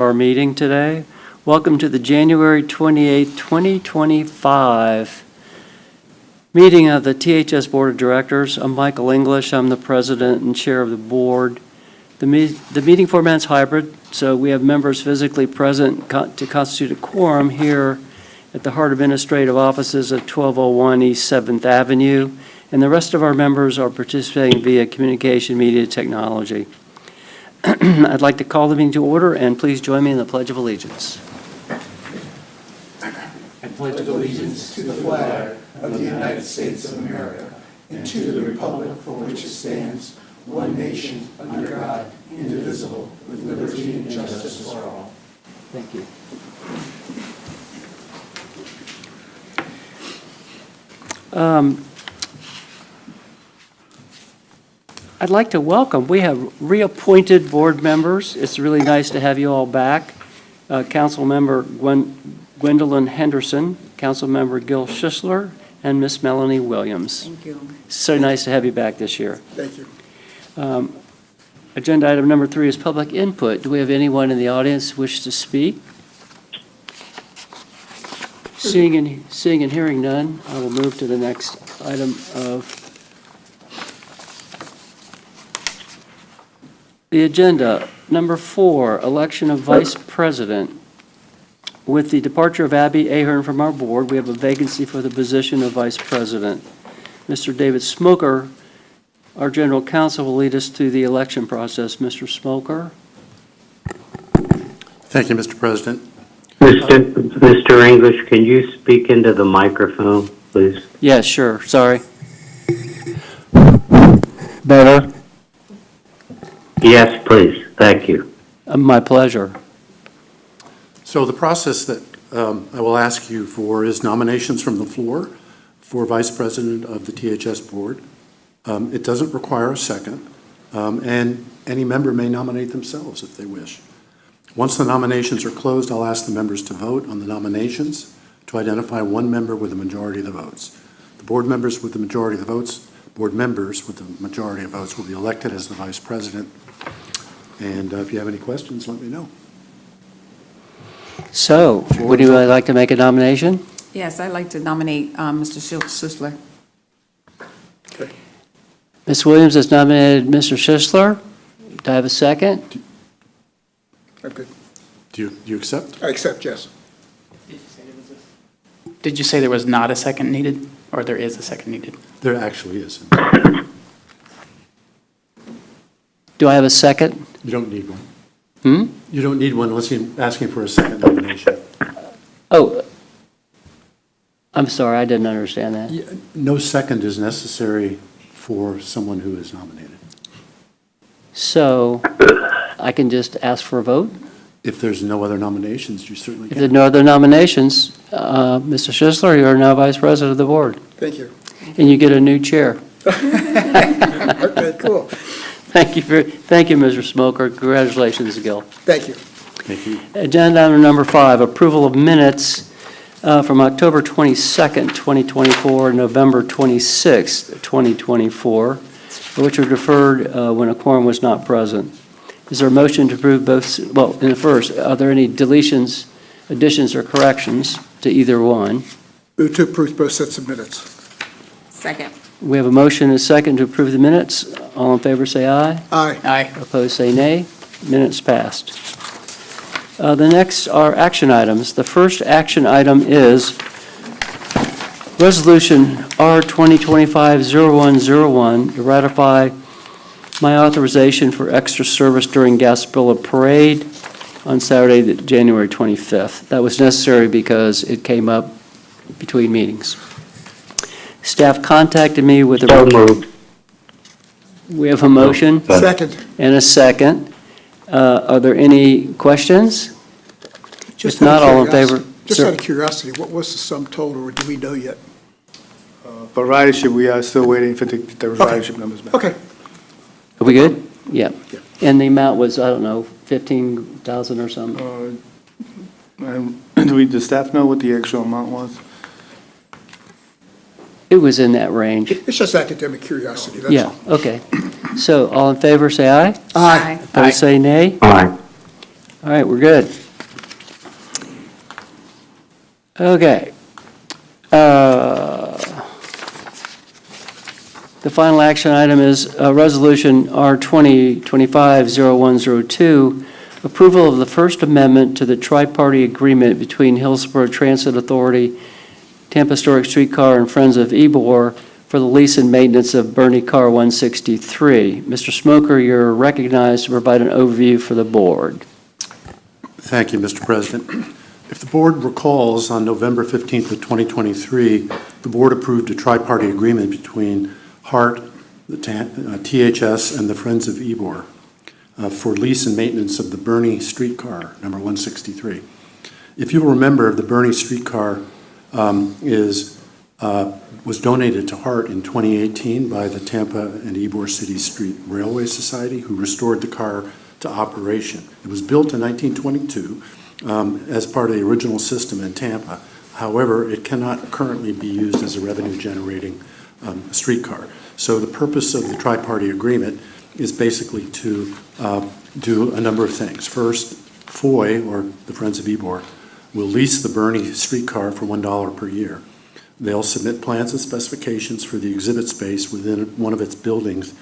Our meeting today. Welcome to the January 28, 2025 meeting of the THS Board of Directors. I'm Michael English. I'm the president and chair of the board. The meeting format is hybrid, so we have members physically present to constitute a quorum here at the Hart Administrative Offices of 1201 East 7th Avenue, and the rest of our members are participating via communication media technology. I'd like to call the meeting to order, and please join me in the Pledge of Allegiance. I pledge allegiance to the flag of the United States of America and to the republic for which it stands, one nation, under God, indivisible, with liberty and justice for all. Thank you. I'd like to welcome, we have reappointed board members. It's really nice to have you all back. Council Member Gwendolyn Henderson, Council Member Gil Schisler, and Miss Melanie Williams. Thank you. So nice to have you back this year. Thank you. Agenda item number 3 is public input. Do we have anyone in the audience wish to speak? Seeing and hearing none, I will move to the next item of the agenda. Number 4, election of vice president. With the departure of Abby Ahern from our board, we have a vacancy for the position of vice president. Mr. David Smoker, our general counsel, will lead us through the election process. Mr. Smoker? Thank you, Mr. President. Mr. English, can you speak into the microphone, please? Yes, sure. Sorry. Better? Yes, please. Thank you. My pleasure. So the process that I will ask you for is nominations from the floor for Vice President of the THS Board. It doesn't require a second, and any member may nominate themselves if they wish. Once the nominations are closed, I'll ask the members to vote on the nominations to identify one member with a majority of the votes. The board members with the majority of the votes, board members with the majority of votes will be elected as the Vice President. And if you have any questions, let me know. So, would you like to make a nomination? Yes, I'd like to nominate Mr. Schisler. Okay. Ms. Williams has nominated Mr. Schisler. Do I have a second? I'm good. Do you accept? I accept, yes. Did you say there was not a second needed, or there is a second needed? There actually is. Do I have a second? You don't need one. Hmm? You don't need one unless you're asking for a second nomination. Oh, I'm sorry, I didn't understand that. No second is necessary for someone who is nominated. So, I can just ask for a vote? If there's no other nominations, you certainly If there are can. no other nominations, Mr. Schisler, you are now Vice President of the Board, Thank you. and you get a new chair. Okay, cool. Thank you, Mr. Smoker. Congratulations, Gil. Thank you. Thank you. Agenda item number 5, approval of minutes from October 22nd, 2024, November 26th, 2024, which were deferred when a quorum was not present. Is there a motion to approve both? Well, in the first, are there any deletions, additions, or corrections to either one? Move to approve both sets of minutes. Second. We have a motion and a second to approve the minutes. All in favor, say aye. Aye. Aye. Opposed, say nay. Minutes passed. The next are action items. The first action item is Resolution R 2025-0101 to ratify my authorization for extra service during Gasparilla Parade on Saturday, January 25th. That was necessary because it came up between meetings. Staff contacted me with a... So moved. We have a motion Second. and a second. Are there any questions? Just If not, out of all in curiosity- favor? Just Sir. out of curiosity, what was the sum total, or do we know yet? For ridership, we are still waiting for the ridership numbers back. Okay. Are we good? Yeah. Yeah. And the amount was, I don't know, 15,000 or something? And the staff know what the actual amount was? It was in that range. It's just academic curiosity, that's Yeah, all. okay. So all in favor, say aye. Aye. Opposed, say nay. Aye. All right, we're good. Okay. The final action item is Resolution R 2025-0102, approval of the First Amendment to the Tri-Party Agreement between Hillsborough Transit Authority, Tampa Historic Streetcar, and Friends of Ybor for the lease and maintenance of Bernie Car 163. Mr. Smoker, you're recognized to provide an overview for the board. Thank you, Mr. President. If the board recalls, on November 15th of 2023, the board approved a tri-party agreement between HART, the THS, and the Friends of Ybor for lease and maintenance of the Bernie Streetcar, number 163. If you remember, the Bernie Streetcar was donated to HART in 2018 by the Tampa and Ybor City Street Railway Society, who restored the car to operation. It was built in 1922 as part of the original system in Tampa. However, it cannot currently be used as a revenue-generating streetcar. So the purpose of the tri-party agreement is basically to do a number of things. First, FOI, or the Friends of Ybor, will lease the Bernie streetcar for $1 per year. They'll submit plans and specifications for the exhibit space within one of its buildings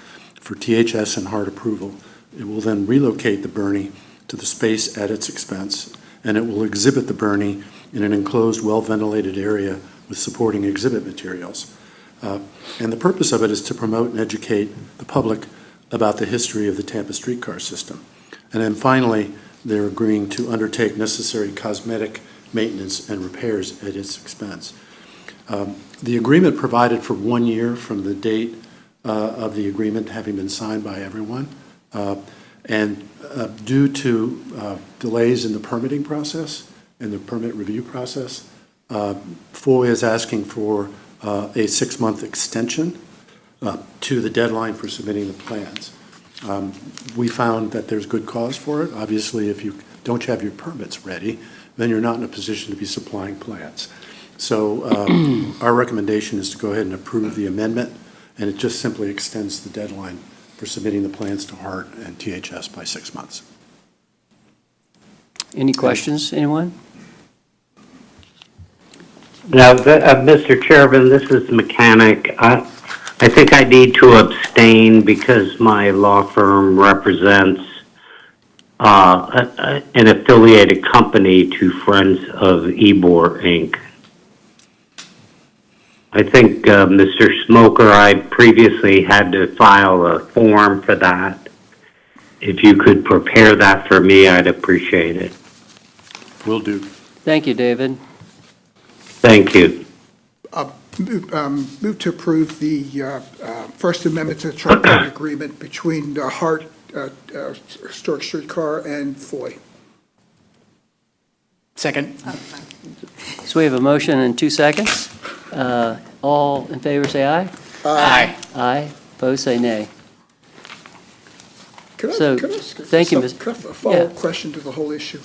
for THS and HART approval. It will then relocate the Bernie to the space at its expense, and it will exhibit the Bernie in an enclosed, well-ventilated area with supporting exhibit materials. And the purpose of it is to promote and educate the public about the history of the Tampa streetcar system. And then finally, they're agreeing to undertake necessary cosmetic maintenance and repairs at its expense. The agreement provided for 1 year from the date of the agreement having been signed by everyone. And due to delays in the permitting process and the permit review process, FOI is asking for a 6-month extension to the deadline for submitting the plans. We found that there's good cause for it. Obviously, if you don't have your permits ready, then you're not in a position to be supplying plans. So our recommendation is to go ahead and approve the amendment, and it just simply extends the deadline for submitting the plans to HART and THS by 6 months. Any questions, anyone? Now, Mr. Chairman, this is the mechanic. I think I need to abstain because my law firm represents an affiliated company to Friends of Ybor, Inc. I think, Mr. Smoker, I previously had to file a form for that. If you could prepare that for me, I'd appreciate it. Will do. Thank you, David. Thank you. Move to approve the First Amendment to the Tri-Party Agreement between HART, Historic Streetcar, and FOI. Second. So we have a motion in 2 seconds. All in favor, say aye. Aye. Aye. Opposed, say nay. Could I So, ask thank you, Ms. a follow-up Yeah. question to the whole issue?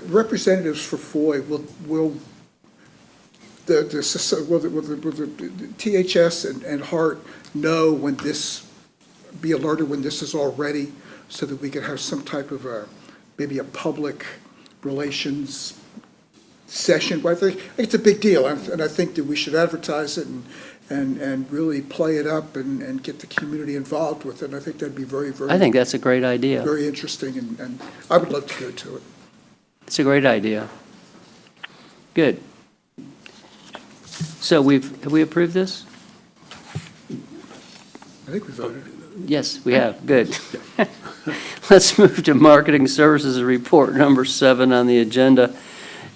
Representatives for FOI, will the THS and HART know when this, be alerted when this is all ready, so that we can have some type of maybe a public relations session? Well, I think it's a big deal, and I think that we should advertise it and really play it up and get the community involved with it. And I think that'd be very, very, I think that's a great idea. very interesting, and I would love to go to it. It's a great idea. Good. So have we approved this? I think we voted. Yes, we have. Good. Let's move to Marketing Services Report number 7 on the agenda.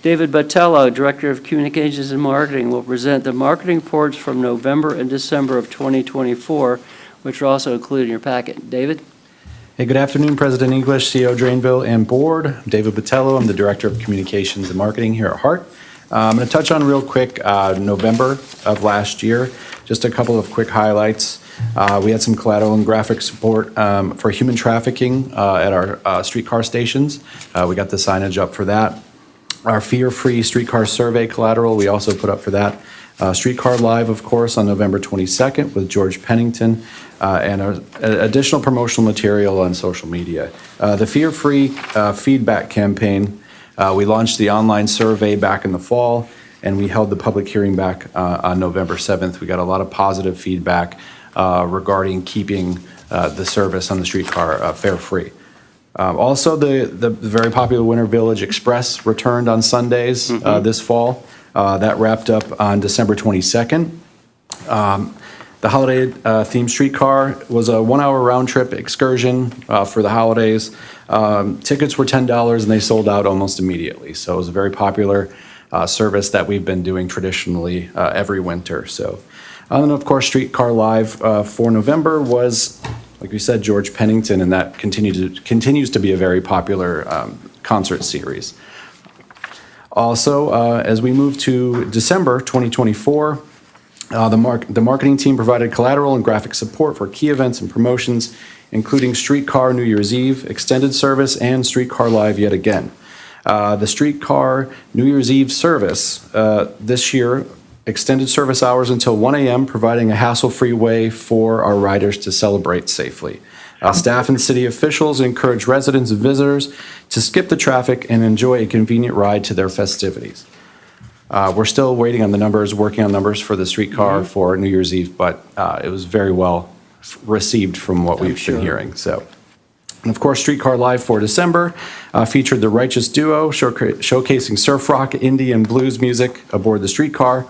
David Botello, Director of Communications and Marketing, will present the marketing reports from November and December of 2024, which are also included in your packet. David? Hey, good afternoon, President English, CEO Drainville, and Board. I'm David Botello. I'm the Director of Communications and Marketing here at HART. I'm going to touch on real quick November of last year, just a couple of quick highlights. We had some collateral and graphic support for human trafficking at our streetcar stations. We got the signage up for that. Our fear-free streetcar survey collateral we also put up for that. Streetcar Live, of course, on November 22nd with George Pennington, and additional promotional material on social media. The Fear-Free feedback campaign, we launched the online survey back in the fall, and we held the public hearing back on November 7th. We got a lot of positive feedback regarding keeping the service on the streetcar fare-free. Also, the very popular Winter Village Express returned on Sundays this fall. That wrapped up on December 22nd. The holiday themed streetcar was a 1-hour round-trip excursion for the holidays. Tickets were $10 and they sold out almost immediately. So it was a very popular service that we've been doing traditionally every winter. So, and then of course, Streetcar Live for November was, like we said, George Pennington, and that continues to be a very popular concert series. Also, as we move to December 2024, the marketing team provided collateral and graphic support for key events and promotions, including Streetcar New Year's Eve, extended service, and Streetcar Live yet again. The Streetcar New Year's Eve service this year extended service hours until 1 a.m., providing a hassle-free way for our riders to celebrate safely. Staff and city officials encourage residents and visitors to skip the traffic and enjoy a convenient ride to their festivities. We're still waiting on the numbers, working on numbers for the streetcar for New Year's Eve, but it was very well received from what we've been hearing. So, and of course, Streetcar Live for December featured the Righteous Duo, showcasing surf rock, indie, and blues music aboard the streetcar.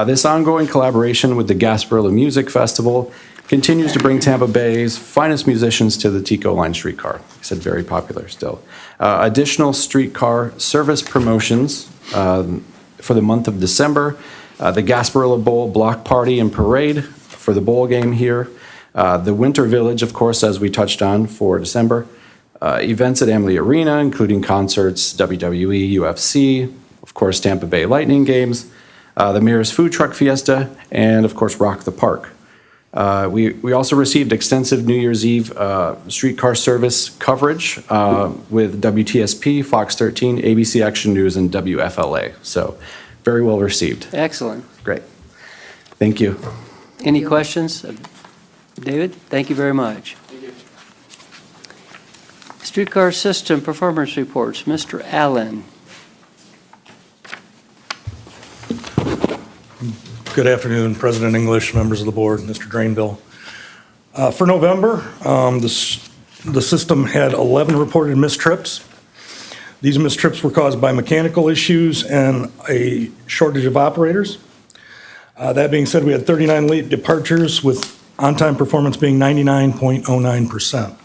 This ongoing collaboration with the Gasparilla Music Festival continues to bring Tampa Bay's finest musicians to the Tico Line streetcar. I said very popular still. Additional streetcar service promotions for the month of December. The Gasparilla Bowl Block Party and Parade for the bowl game here. The Winter Village, of course, as we touched on for December. Events at Amalie Arena, including concerts, WWE, UFC, of course, Tampa Bay Lightning games, the Mayor's Food Truck Fiesta, and of course, Rock the Park. We also received extensive New Year's Eve streetcar service coverage with WTSP, Fox 13, ABC Action News, and WFLA. So very well received. Excellent. Great. Thank you. Any questions? David, thank you very much. Streetcar System Performance Reports, Mr. Allen. Good afternoon, President English, members of the board, Mr. Drainville. For November, the system had 11 reported missed trips. These missed trips were caused by mechanical issues and a shortage of operators. That being said, we had 39 late departures with on-time performance being 99.09%.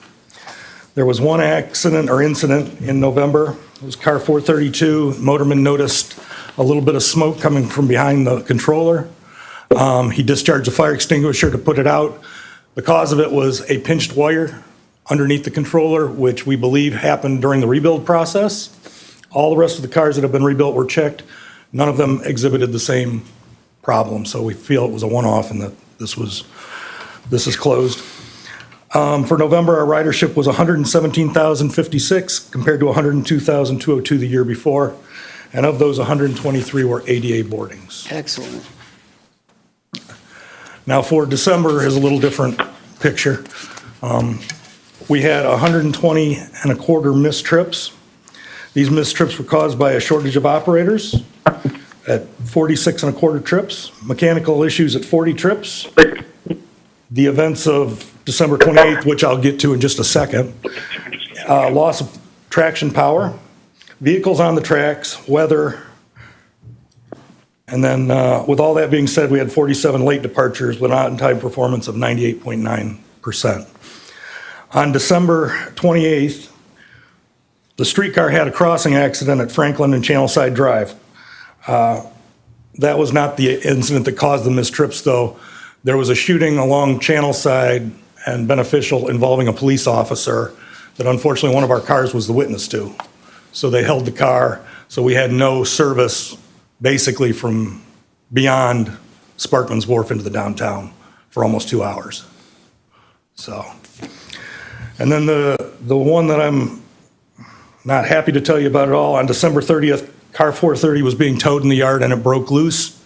There was one accident or incident in November. It was car 432. Motorman noticed a little bit of smoke coming from behind the controller. He discharged a fire extinguisher to put it out. The cause of it was a pinched wire underneath the controller, which we believe happened during the rebuild process. All the rest of the cars that have been rebuilt were checked. None of them exhibited the same problem, so we feel it was a one-off and that this is closed. For November, our ridership was 117,056 compared to 102,202 the year before, and of those, 123 were ADA boardings. Excellent. Now for December is a little different picture. We had 120 and a quarter missed trips. These missed trips were caused by a shortage of operators at 46 and a quarter trips, mechanical issues at 40 trips, the events of December 28th, which I'll get to in just a second, loss of traction power, vehicles on the tracks, weather, and then with all that being said, we had 47 late departures with an on-time performance of 98.9%. On December 28th, the streetcar had a crossing accident at Franklin and Channelside Drive. That was not the incident that caused the missed trips, though. There was a shooting along Channelside and Beneficial involving a police officer that unfortunately one of our cars was the witness to. So they held the car, so we had no service basically from beyond Sparkman's Wharf into the downtown for almost 2 hours. So, and then the one that I'm not happy to tell you about at all, on December 30th, car 430 was being towed in the yard and it broke loose.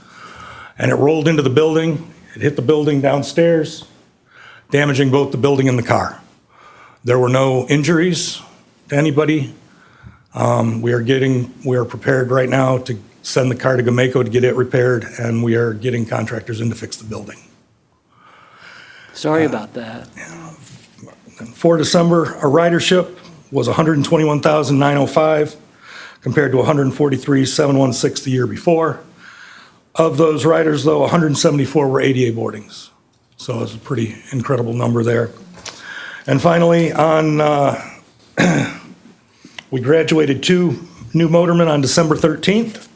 and it rolled into the building. It hit the building downstairs, damaging both the building and the car. There were no injuries to anybody. We are prepared right now to send the car to Gamaico to get it repaired, and we are getting contractors in to fix the building. Sorry about that. For December, our ridership was 121,905 compared to 143,716 the year before. Of those riders, though, 174 were ADA boardings. So it's a pretty incredible number there. And finally, we graduated 2 new motormen on December 13th.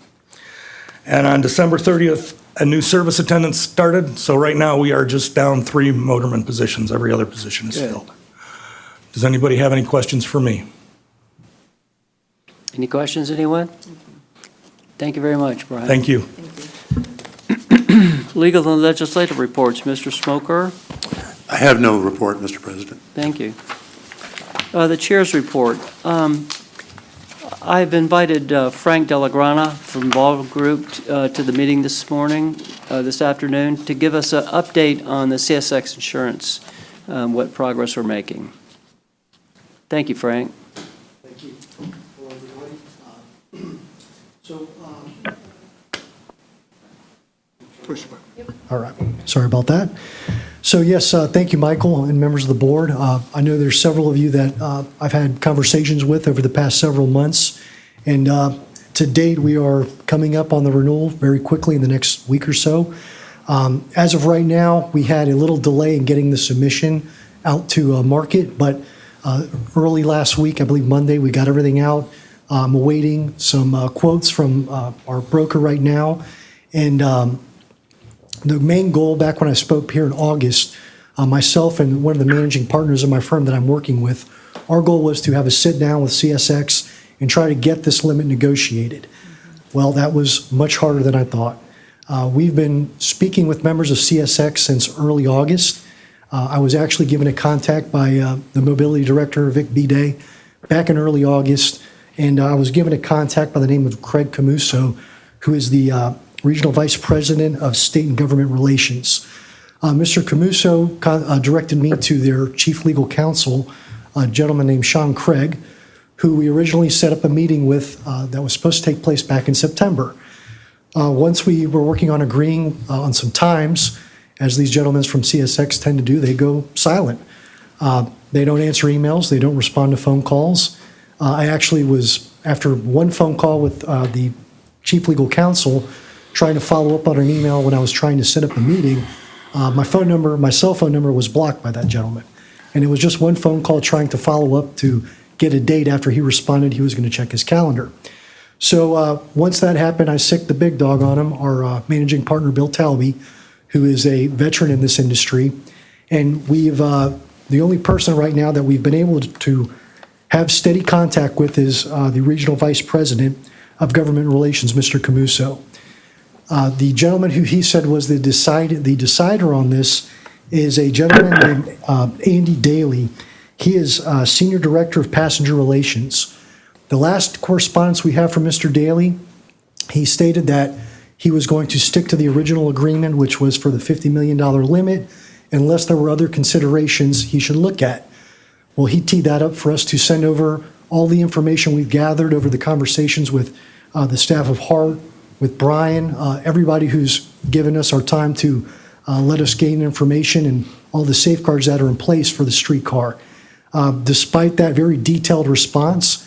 And on December 30th, a new service attendant started. So right now, we are just down 3 motorman positions. Every other position is Good. filled. Does anybody have any questions for me? Any questions, anyone? Thank you very much, Brian. Thank you. Legal and legislative reports, Mr. Smoker. I have no report, Mr. President. Thank you. The chair's report. I've invited Frank Delagrana from Ball Group to the meeting this morning, this afternoon, to give us an update on the CSX insurance, what progress we're making. Thank you, Frank. Thank you. Hello, everybody. Push button. All right, sorry about that. So yes, thank you, Michael, and members of the board. I know there's several of you that I've had conversations with over the past several months, and to date, we are coming up on the renewal very quickly in the next week or so. As of right now, we had a little delay in getting the submission out to market, but early last week, I believe Monday, we got everything out. I'm awaiting some quotes from our broker right now, and the main goal, back when I spoke here in August, myself and one of the managing partners of my firm that I'm working with, our goal was to have a sit down with CSX and try to get this limit negotiated. Well, that was much harder than I thought. We've been speaking with members of CSX since early August. I was actually given a contact by the mobility director, Vic Bidet, back in early August, and I was given a contact by the name of Craig Camuso, who is the Regional Vice President of State and Government Relations. Mr. Camuso directed me to their Chief Legal Counsel, a gentleman named Sean Craig, who we originally set up a meeting with that was supposed to take place back in September. Once we were working on agreeing on some times, as these gentlemen from CSX tend to do, they go silent. They don't answer emails. They don't respond to phone calls. I actually was, after one phone call with the Chief Legal Counsel, trying to follow up on an email when I was trying to set up a meeting. My cell phone number was blocked by that gentleman. And it was just one phone call trying to follow up to get a date after he responded he was going to check his calendar. So once that happened, I sicked the big dog on him, our managing partner, Bill Talby, who is a veteran in this industry. And we've, the only person right now that we've been able to have steady contact with is the Regional Vice President of Government Relations, Mr. Camuso. The gentleman who he said was the decider on this is a gentleman named Andy Daly. He is Senior Director of Passenger Relations. The last correspondence we have from Mr. Daly, he stated that he was going to stick to the original agreement, which was for the $50 million limit, unless there were other considerations he should look at. Well, he teed that up for us to send over all the information we've gathered over the conversations with the staff of HART, with Brian, everybody who's given us our time to let us gain information and all the safeguards that are in place for the streetcar. Despite that very detailed response,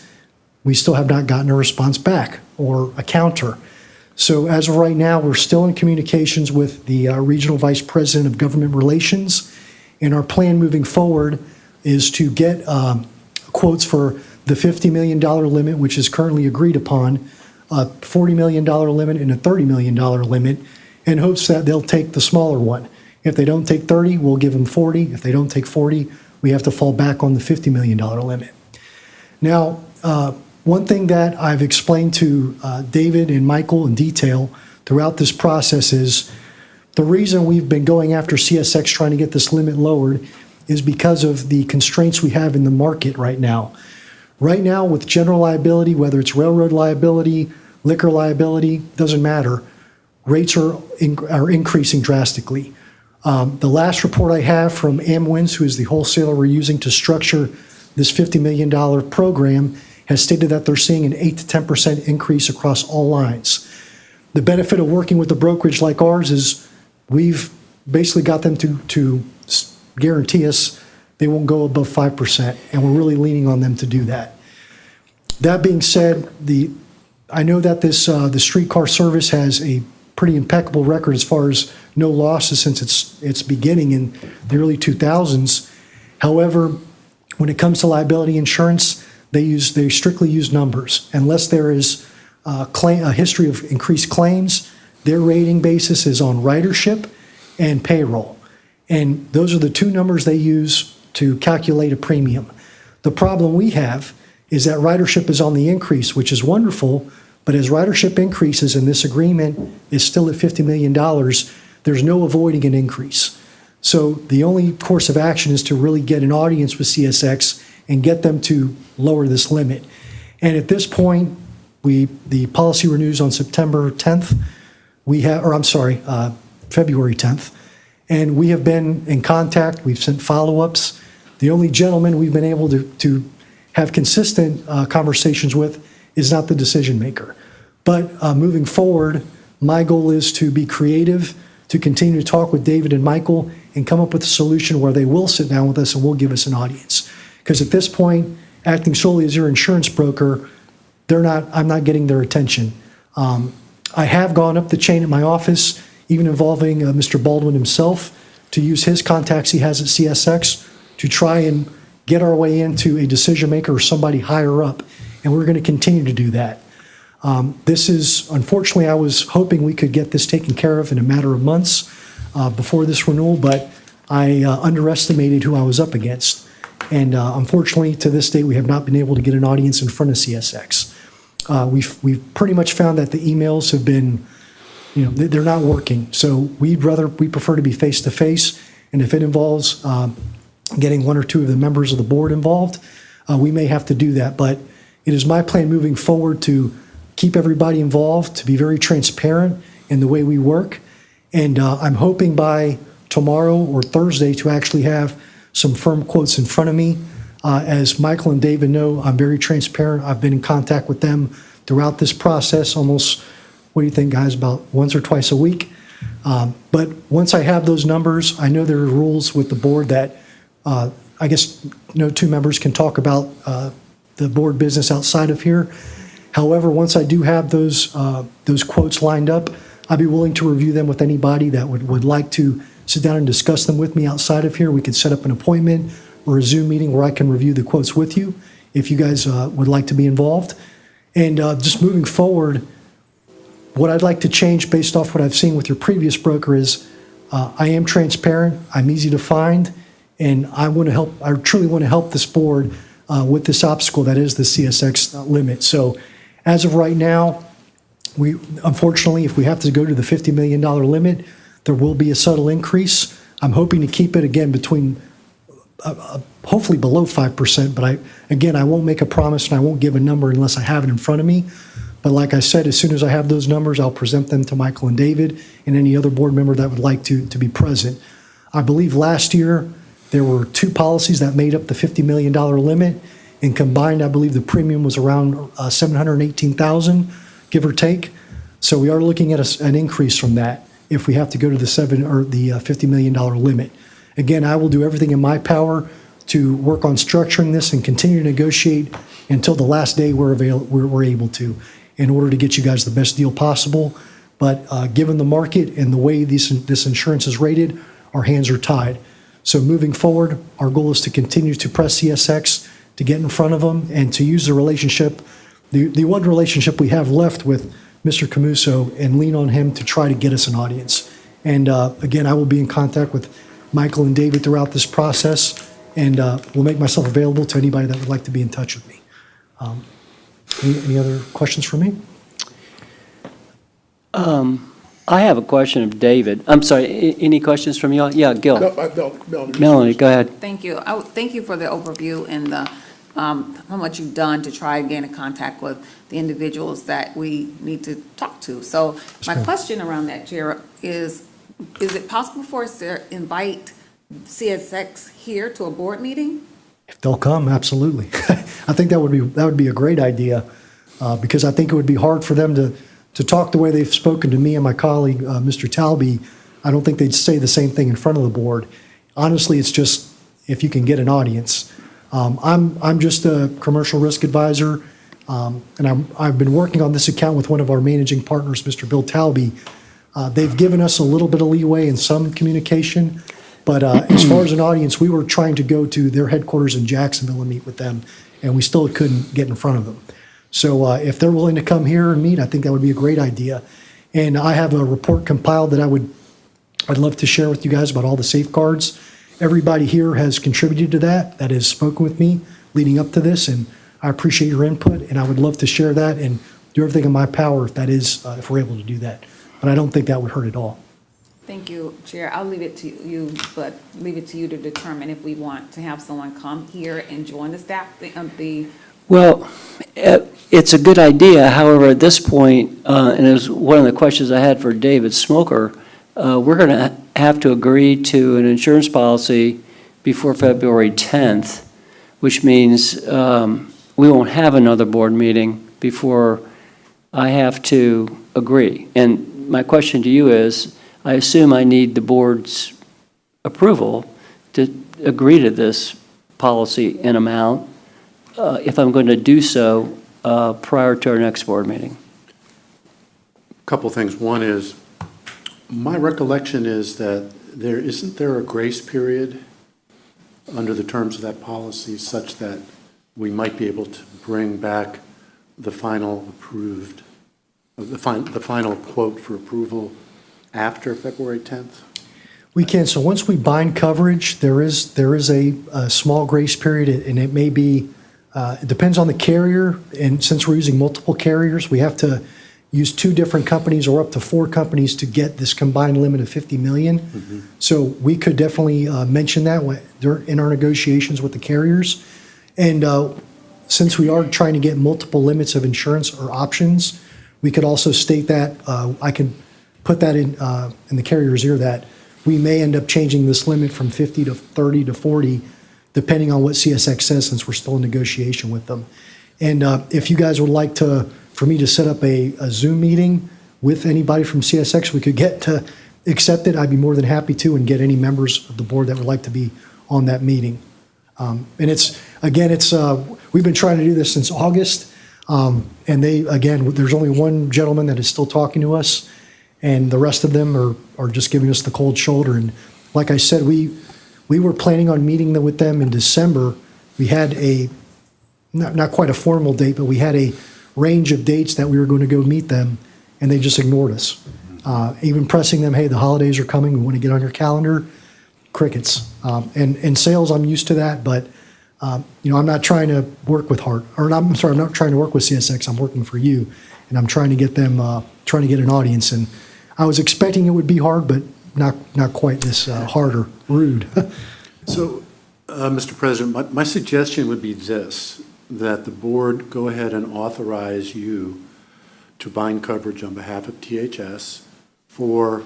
we still have not gotten a response back or a counter. So as of right now, we're still in communications with the Regional Vice President of Government Relations, and our plan moving forward is to get quotes for the $50 million limit, which is currently agreed upon, a $40 million limit and a $30 million limit, in hopes that they'll take the smaller one. If they don't take 30, we'll give them 40. If they don't take 40, we have to fall back on the $50 million limit. Now, one thing that I've explained to David and Michael in detail throughout this process is the reason we've been going after CSX trying to get this limit lowered is because of the constraints we have in the market right now. Right now, with general liability, whether it's railroad liability, liquor liability, doesn't matter. rates are increasing drastically. The last report I have from Amwins, who is the wholesaler we're using to structure this $50 million program, has stated that they're seeing an 8 to 10% increase across all lines. The benefit of working with a brokerage like ours is we've basically got them to guarantee us they won't go above 5%, and we're really leaning on them to do that. That being said, I know that the Streetcar service has a pretty impeccable record as far as no losses since its beginning in the early 2000s. However, when it comes to liability insurance, they strictly use numbers. Unless there is a history of increased claims, their rating basis is on ridership and payroll. And those are the two numbers they use to calculate a premium. The problem we have is that ridership is on the increase, which is wonderful, but as ridership increases and this agreement is still at $50 million, there's no avoiding an increase. So the only course of action is to really get an audience with CSX and get them to lower this limit. And at this point, the policy renews on September 10th. February 10th. And we have been in contact. We've sent follow-ups. The only gentleman we've been able to have consistent conversations with is not the decision maker. But moving forward, my goal is to be creative, to continue to talk with David and Michael and come up with a solution where they will sit down with us and will give us an audience. Because at this point, acting solely as your insurance broker, I'm not getting their attention. I have gone up the chain at my office, even involving Mr. Baldwin himself, to use his contacts he has at CSX to try and get our way into a decision maker or somebody higher up. And we're going to continue to do that. Unfortunately, I was hoping we could get this taken care of in a matter of months before this renewal, but I underestimated who I was up against. And unfortunately, to this day, we have not been able to get an audience in front of CSX. We've pretty much found that the emails have been, they're not working. So we prefer to be face to face. And if it involves getting one or two of the members of the board involved, we may have to do that. But it is my plan moving forward to keep everybody involved, to be very transparent in the way we work. And I'm hoping by tomorrow or Thursday to actually have some firm quotes in front of me. As Michael and David know, I'm very transparent. I've been in contact with them throughout this process almost, what do you think, guys, about once or twice a week? But once I have those numbers, I know there are rules with the board that I guess no two members can talk about the board business outside of here. However, once I do have those quotes lined up, I'd be willing to review them with anybody that would like to sit down and discuss them with me outside of here. We could set up an appointment or a Zoom meeting where I can review the quotes with you if you guys would like to be involved. And just moving forward, what I'd like to change based off what I've seen with your previous broker is I am transparent, I'm easy to find, and I truly want to help this board with this obstacle that is the CSX limit. So as of right now, unfortunately, if we have to go to the $50 million limit, there will be a subtle increase. I'm hoping to keep it, again, between hopefully below 5%, but I won't make a promise and I won't give a number unless I have it in front of me. But like I said, as soon as I have those numbers, I'll present them to Michael and David and any other board member that would like to be present. I believe last year there were two policies that made up the $50 million limit, and combined, I believe the premium was around $718,000, give or take. So we are looking at an increase from that if we have to go to the $50 million limit. Again, I will do everything in my power to work on structuring this and continue to negotiate until the last day we're able to, in order to get you guys the best deal possible. But given the market and the way this insurance is rated, our hands are tied. So moving forward, our goal is to continue to press CSX, to get in front of them, and to use the relationship, the one relationship we have left with Mr. Camuso, and lean on him to try to get us an audience. And again, I will be in contact with Michael and David throughout this process, and will make myself available to anybody that would like to be in touch with me. Any other questions for me? I have a question of David. I'm sorry, any questions from y'all? Yeah, Gil. No, Melanie, go ahead. Thank you. Thank you for the overview and the how much you've done to try and gain in contact with the individuals that we need to talk to. So my question around that, Chair, is it possible for us to invite CSX here to a board meeting? If they'll come, absolutely. I think that would be a great idea, because I think it would be hard for them to talk the way they've spoken to me and my colleague, Mr. Talby. I don't think they'd say the same thing in front of the board. Honestly, it's just if you can get an audience. I'm just a commercial risk advisor, and I've been working on this account with one of our managing partners, Mr. Bill Talby. They've given us a little bit of leeway in some communication, but as far as an audience, we were trying to go to their headquarters in Jacksonville and meet with them, and we still couldn't get in front of them. So if they're willing to come here and meet, I think that would be a great idea. And I have a report compiled that I'd love to share with you guys about all the safeguards. Everybody here has contributed to that has spoken with me leading up to this, and I appreciate your input, and I would love to share that and do everything in my power if we're able to do that. But I don't think that would hurt at all. Thank you, Chair. I'll leave it to you, but leave it to you to determine if we want to have someone come here and join the staff, Well, it's a good idea. However, at this point, and it was one of the questions I had for David Smoker, we're going to have to agree to an insurance policy before February 10th, which means we won't have another board meeting before I have to agree. And my question to you is, I assume I need the board's approval to agree to this policy and amount if I'm going to do so prior to our next board meeting. A couple things. One is, my recollection is that isn't there a grace period under the terms of that policy such that we might be able to bring back the final approved, the final quote for approval after February 10th? We can. So once we bind coverage, there is a small grace period, and it may be, it depends on the carrier. And since we're using multiple carriers, we have to use 2 different companies or up to 4 companies to get this combined limit of $50 million. Mm-hmm. So we could definitely mention that in our negotiations with the carriers. And since we are trying to get multiple limits of insurance or options, we could also state that, I can put that in the carrier's ear, that we may end up changing this limit from 50 to 30 to 40, depending on what CSX says, since we're still in negotiation with them. And if you guys would like for me to set up a Zoom meeting with anybody from CSX, we could get to accept it. I'd be more than happy to, and get any members of the board that would like to be on that meeting. And we've been trying to do this since August. And there's only one gentleman that is still talking to us, and the rest of them are just giving us the cold shoulder. And like I said, we were planning on meeting with them in December. We had not quite a formal date, but we had a range of dates that we were going to go meet them, and they just ignored us. Even pressing them, hey, the holidays are coming, we want to get on your calendar. Crickets. And sales, I'm used to that, but I'm not trying to work with I'm not trying to work with CSX. I'm working for you, and I'm trying to get them, trying to get an audience. And I was expecting it would be hard, but not quite this hard or rude. So, Mr. President, my suggestion would be this, that the board go ahead and authorize you to bind coverage on behalf of THS for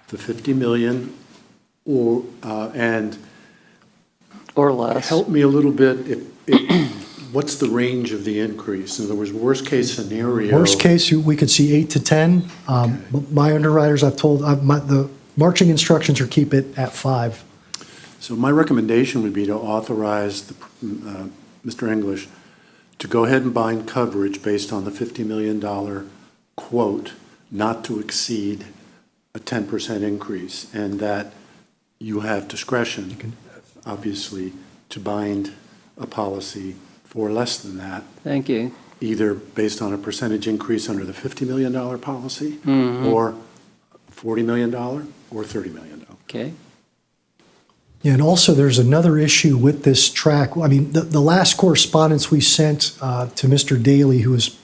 the $50 million and Or less. help me a little bit. What's the range of the increase? In other words, worst case scenario. Worst case, we could see 8 to 10. But my underwriters, I've told, the marching instructions are keep it at 5. So my recommendation would be to authorize Mr. English to go ahead and bind coverage based on the $50 million quote, not to exceed a 10% increase, and that you have discretion, obviously, to bind a policy for less than that, Thank you. either based on a percentage increase under the $50 million policy, Mhm. or $40 million, or $30 million. Okay. Yeah, and also there's another issue with this track. I mean, the last correspondence we sent to Mr. Daly, who was,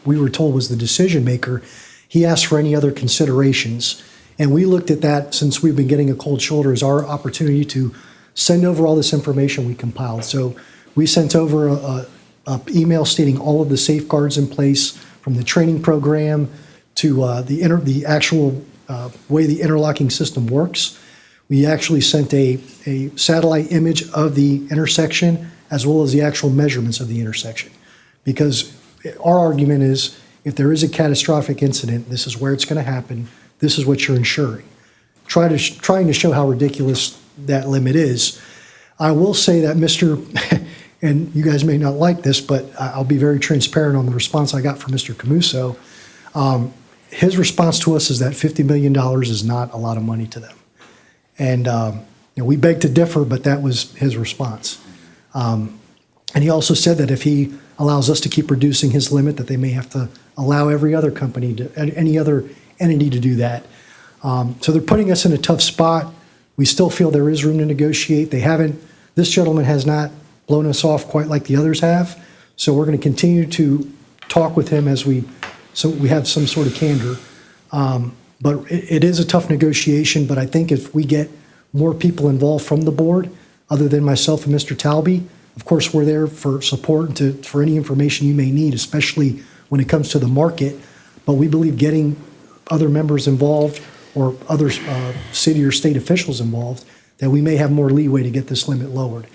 we were told was the decision maker, he asked for any other considerations. And we looked at that, since we've been getting a cold shoulder, as our opportunity to send over all this information we compiled. So We sent over a email stating all of the safeguards in place, from the training program to the actual way the interlocking system works. We actually sent a satellite image of the intersection as well as the actual measurements of the intersection. Because our argument is, if there is a catastrophic incident, this is where it's going to happen, this is what you're insuring. Trying to show how ridiculous that limit is. I will say that and you guys may not like this, but I'll be very transparent on the response I got from Mr. Camuso. His response to us is that $50 million is not a lot of money to them. And we beg to differ, but that was his response. And he also said that if he allows us to keep reducing his limit, that they may have to allow any other entity to do that. So they're putting us in a tough spot. We still feel there is room to negotiate. This gentleman has not blown us off quite like the others have. So we're going to continue to talk with him so we have some sort of candor. But it is a tough negotiation, but I think if we get more people involved from the board, other than myself and Mr. Talby, of course, we're there for support and for any information you may need, especially when it comes to the market. But we believe getting other members involved or other city or state officials involved, that we may have more leeway to get this limit lowered.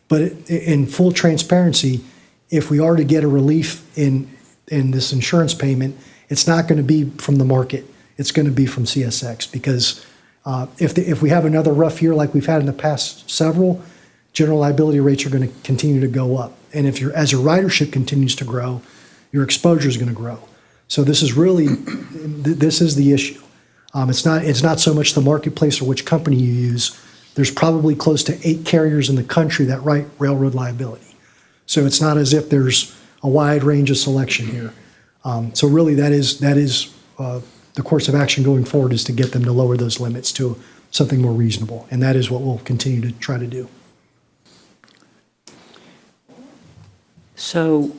But in full transparency, if we are to get a relief in this insurance payment, it's not going to be from the market. It's going to be from CSX, because if we have another rough year like we've had in the past several, general liability rates are going to continue to go up. And as your ridership continues to grow, your exposure is going to grow. So this is the issue. It's not so much the marketplace or which company you use. There's probably close to 8 carriers in the country that write railroad liability. So it's not as if there's a wide range of selection here. So really that is the course of action going forward, is to get them to lower those limits to something more reasonable. And that is what we'll continue to try to do. So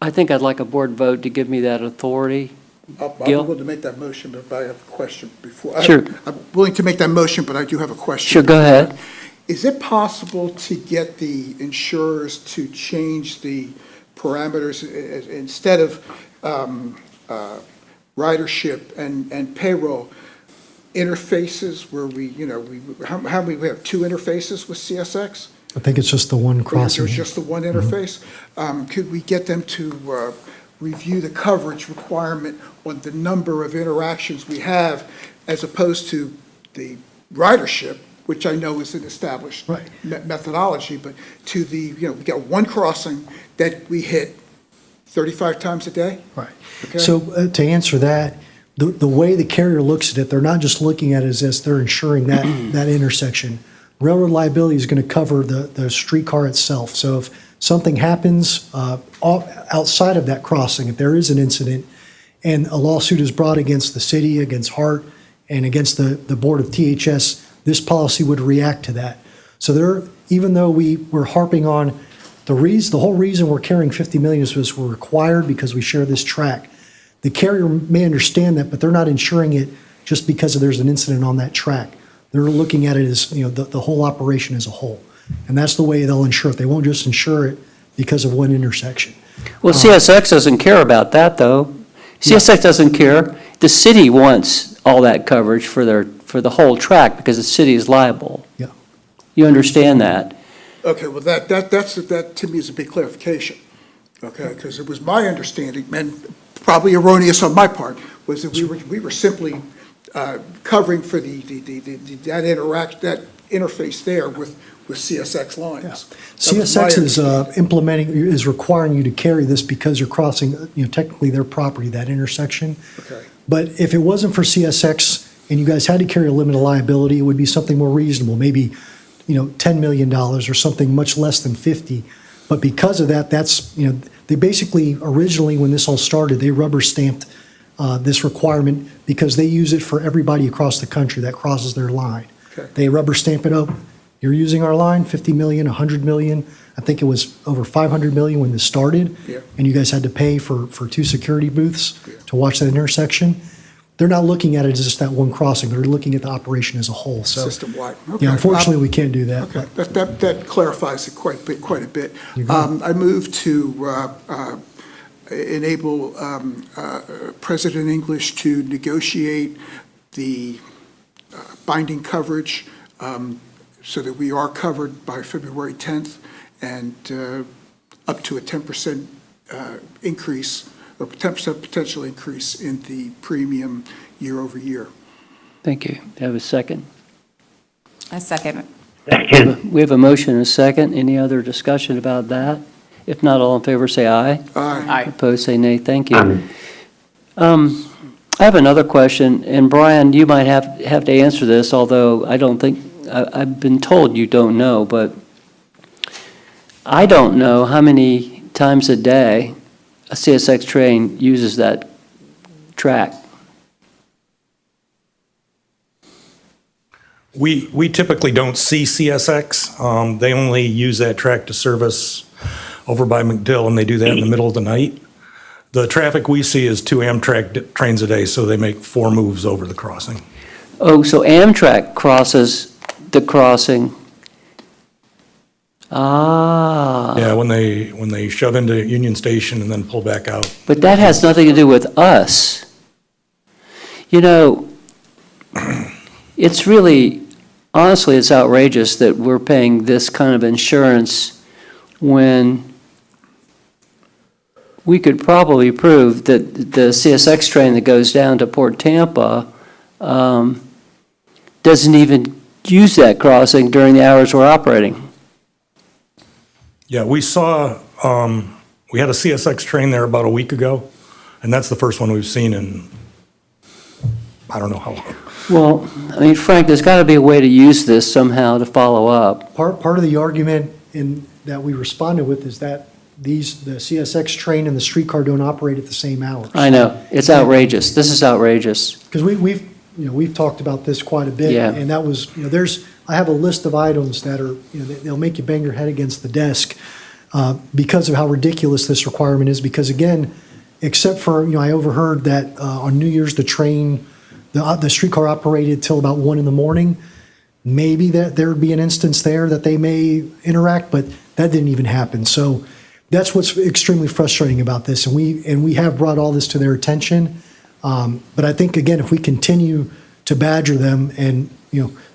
I think I'd like a board vote to give me that authority. I'm Gil? willing to make that motion, but I have a question before. Sure. I'm willing to make that motion, but I do have a question. Sure, go ahead. Is it possible to get the insurers to change the parameters instead of ridership and payroll interfaces where we have 2 interfaces with CSX? I think it's just the one crossing. There's just the one interface. Could we get them to review the coverage requirement on the number of interactions we have, as opposed to the ridership, which I know is an established Right. methodology, but to we got one crossing that we hit 35 times a day? Right. Okay. So to answer that, the way the carrier looks at it, they're not just looking at it as if they're insuring that intersection. Railroad liability is going to cover the streetcar itself. So if something happens outside of that crossing, if there is an incident and a lawsuit is brought against the city, against Hart, and against the board of THS, this policy would react to that. So even though we're harping on the whole reason we're carrying $50 million is because we're required, because we share this track. The carrier may understand that, but they're not insuring it just because there's an incident on that track. They're looking at it as the whole operation as a whole. And that's the way they'll insure it. They won't just insure it because of one intersection. Well, CSX doesn't care about that, though. CSX doesn't care. The city wants all that coverage for the whole track, because the city is liable. Yeah. You understand that? Okay, well, that to me is a big clarification, okay? Because it was my understanding, and probably erroneous on my part, was that we were simply covering for that interface there with CSX lines. CSX is requiring you to carry this because you're crossing, technically their property, that intersection. Okay. But if it wasn't for CSX and you guys had to carry a limit of liability, it would be something more reasonable, maybe, $10 million or something much less than 50. But because of that, they basically, originally when this all started, they rubber stamped this requirement because they use it for everybody across the country that crosses their line. Okay. They rubber stamp it up. You're using our line, 50 million, 100 million. I think it was over 500 million when this started. Yeah. And you guys had to pay for 2 security booths Yeah. to watch that intersection. they're not looking at it as just that one crossing. They're looking at the operation as a whole. So, System-wide. Okay. yeah, unfortunately, we can't do that. Okay, but- that clarifies it quite a bit. I move to enable President English to negotiate the binding coverage so that we are covered by February 10th and up to a 10% increase, or 10% potential increase in the premium year over year. Thank you. Do I have a second? I second it. Second. We have a motion and a second. Any other discussion about that? If not, all in favor, say aye. Aye. Opposed, say nay. Thank you. I have another question, and Brian, you might have to answer this, although I don't think, I've been told you don't know, but I don't know how many times a day a CSX train uses that track. We typically don't see CSX. They only use that track to service over by McDill, and they do that in the middle of the night. The traffic we see is 2 Amtrak trains a day, so they make 4 moves over the crossing. Oh, so Amtrak crosses the crossing. Ah. Yeah, when they shove into Union Station and then pull back out. But that has nothing to do with us. You know, it's really, honestly, it's outrageous that we're paying this kind of insurance when we could probably prove that the CSX train that goes down to Port Tampa doesn't even use that crossing during the hours we're operating. Yeah, we saw, we had a CSX train there about a week ago, and that's the first one we've seen in, I don't know how long. Well, I mean, Frank, there's got to be a way to use this somehow to follow up. Part of the argument that we responded with is that the CSX train and the streetcar don't operate at the same hours. I know, it's outrageous. This is outrageous. Because we've talked about this quite a bit. Yeah. And that was, I have a list of items that are, they'll make you bang your head against the desk because of how ridiculous this requirement is. Because again, except for, I overheard that on New Year's, the streetcar operated till about 1 a.m. Maybe that there would be an instance there that they may interact, but that didn't even happen. So that's what's extremely frustrating about this. And we have brought all this to their attention. But I think, again, if we continue to badger them and,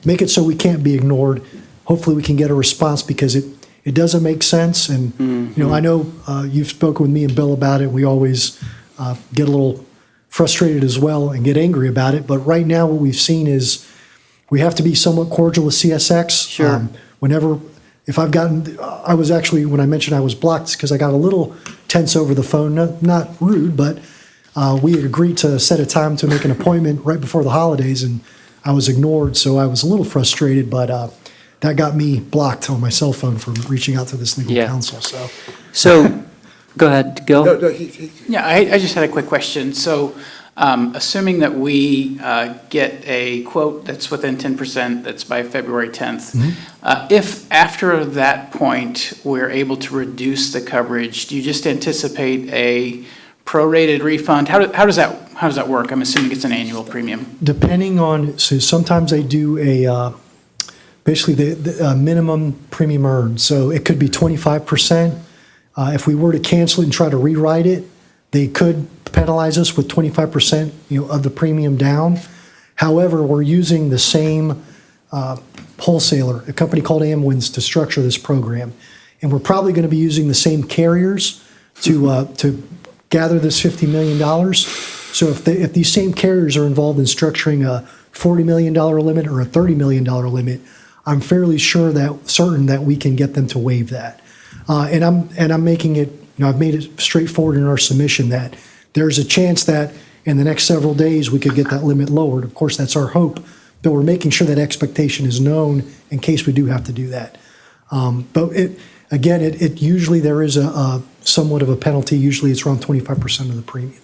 make it so we can't be ignored, hopefully we can get a response because it doesn't make sense. And, I know you've spoken with me and Bill about it. We always get a little frustrated as well and get angry about it. But right now what we've seen is we have to be somewhat cordial with CSX. Sure. I was actually, when I mentioned I was blocked, because I got a little tense over the phone, not rude, but we had agreed to set a time to make an appointment right before the holidays, and I was ignored, so I was a little frustrated, but that got me blocked on my cell phone from reaching out to this legal Yeah. counsel, So, go ahead, Gil. No, Yeah, I just had a quick question. So, assuming that we get a quote that's within 10%, that's by February 10th, if after that point we're able to reduce the coverage, do you just anticipate a prorated refund? How does that work? I'm assuming it's an annual premium. Depending on, so sometimes they do basically the minimum premium earned, so it could be 25%. If we were to cancel it and try to rewrite it, they could penalize us with 25%, of the premium down. However, we're using the same wholesaler, a company called Amwins, to structure this program, and we're probably going to be using the same carriers to gather this $50 million. So if these same carriers are involved in structuring a $40 million limit or a $30 million limit, I'm fairly certain that we can get them to waive that. And I'm making it, I've made it straightforward in our submission that there's a chance that in the next several days we could get that limit lowered. Of course, that's our hope, but we're making sure that expectation is known in case we do have to do that. But it usually there is a somewhat of a penalty. Usually it's around 25% of the premium.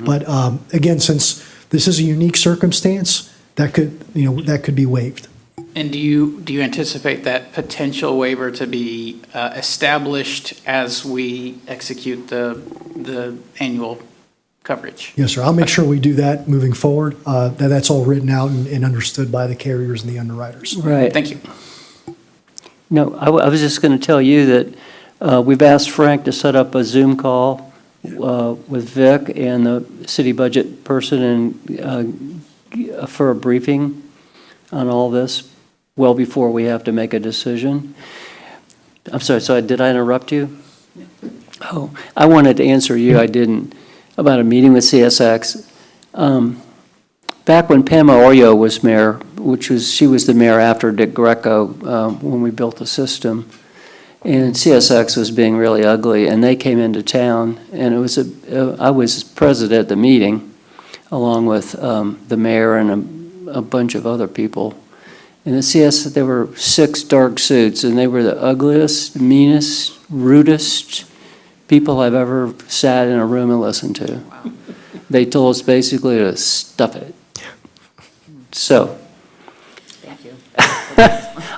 But again, since this is a unique circumstance, that could be waived. And do you anticipate that potential waiver to be established as we execute the annual coverage. Yes, sir. I'll make sure we do that moving forward, that's all written out and understood by the carriers and the underwriters. Right. Thank you. No, I was just going to tell you that we've asked Frank to set up a Zoom call with Vic and the city budget person and for a briefing on all this well before we have to make a decision. I'm sorry, so did I interrupt you? Oh, I wanted to answer you, I didn't, about a meeting with CSX. Back when Pam Arroyo was mayor, she was the mayor after Dick Greco, when we built the system, and CSX was being really ugly, and they came into town, and I was president at the meeting, along with the mayor and a bunch of other people. And there were 6 dark suits, and they were the ugliest, meanest, rudest people I've ever sat in a room and listened to. They told us basically to stuff it. So, Thank you.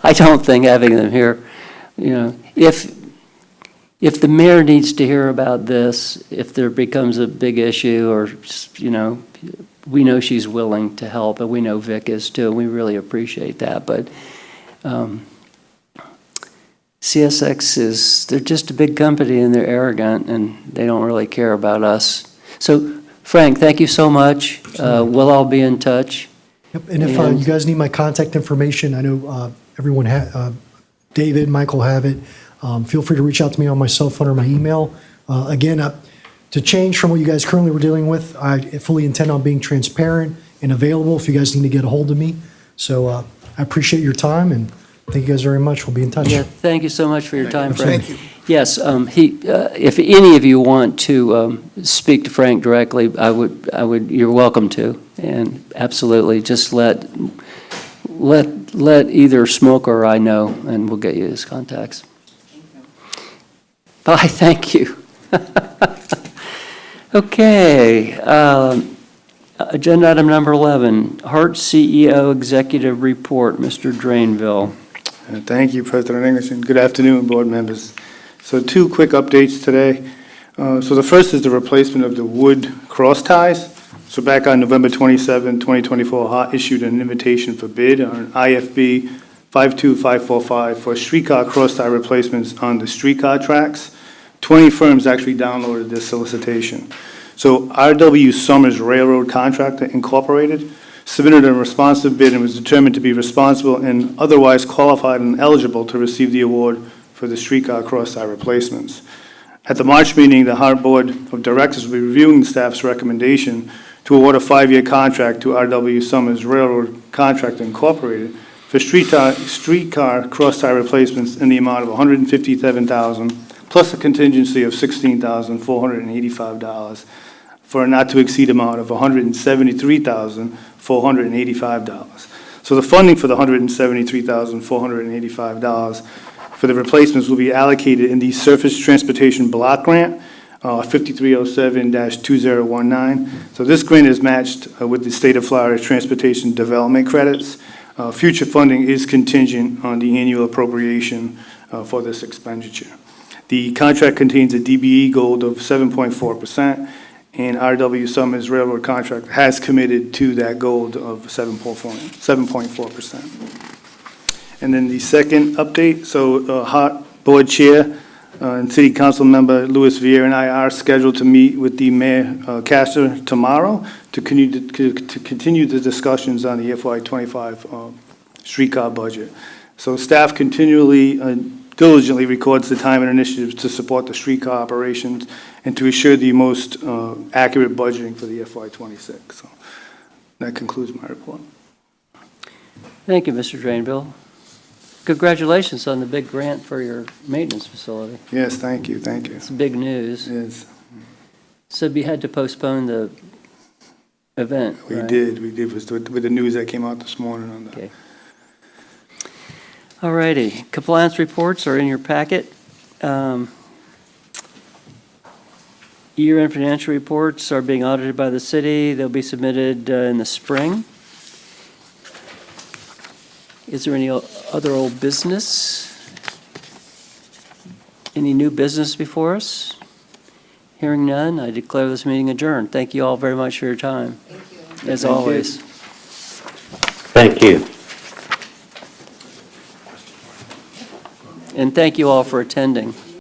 I don't think having them here, if the mayor needs to hear about this, if there becomes a big issue or, we know she's willing to help, and we know Vic is too, and we really appreciate that. But CSX they're just a big company and they're arrogant and they don't really care about us. So, Frank, thank you so much. We'll all be in touch. Yep, and if you guys need my contact information, I know everyone, David, Michael have it. Feel free to reach out to me on my cell phone or my email. Again, to change from what you guys currently were dealing with, I fully intend on being transparent and available if you guys need to get a hold of me. So I appreciate your time, and thank you guys very much. We'll be in touch. Yeah, thank you so much for your time, Frank. Thank you. Yes, if any of you want to speak to Frank directly, you're welcome to, and absolutely, just let either Smoke or I know, and we'll get you his contacts. Bye, thank you. Okay, agenda item number 11, Hart CEO Executive Report, Mr. Drainville. Thank you, President English, and good afternoon, board members. So 2 quick updates today. So the first is the replacement of the wood cross ties. So back on November 27, 2024, Hart issued an invitation for bid on IFB 52545 for streetcar cross tie replacements on the streetcar tracks. 20 firms actually downloaded this solicitation. So R.W. Summers Railroad Contractor Incorporated submitted a responsive bid and was determined to be responsible and otherwise qualified and eligible to receive the award for the streetcar cross-tie replacements. At the March meeting, the Hart Board of Directors will be reviewing the staff's recommendation to award a 5-year contract to R.W. Summers Railroad Contractor Incorporated for streetcar cross-tie replacements in the amount of $157,000 plus a contingency of $16,485 for a not-to-exceed amount of $173,485. So the funding for the $173,485 for the replacements will be allocated in the Surface Transportation Block Grant, 5307-2019. So this grant is matched with the State of Florida Transportation Development Credits. Future funding is contingent on the annual appropriation for this expenditure. The contract contains a DBE gold of 7.4%, and R.W. Summers Railroad Contract has committed to that gold of 7.4%. And then the second update, so Hart Board Chair and City Council Member Louis Vieira and I are scheduled to meet with the Mayor Castor tomorrow to continue the discussions on the FY25 streetcar budget. So staff continually diligently records the time and initiatives to support the streetcar operations and to ensure the most accurate budgeting for the FY26. So that concludes my report. Thank you, Mr. Drainville. Congratulations on the big grant for your maintenance facility. Yes, thank you, thank you. It's big news. Yes, So we had to postpone the event, we right? did with the news that came out this morning on that. Okay. All righty, compliance reports are in your packet. Year-end financial reports are being audited by the city. They'll be submitted in the spring. Is there any other old business? Any new business before us? Hearing none, I declare this meeting adjourned. Thank you all very much for your time. Thank you. As always. Thank you. And thank you all for attending.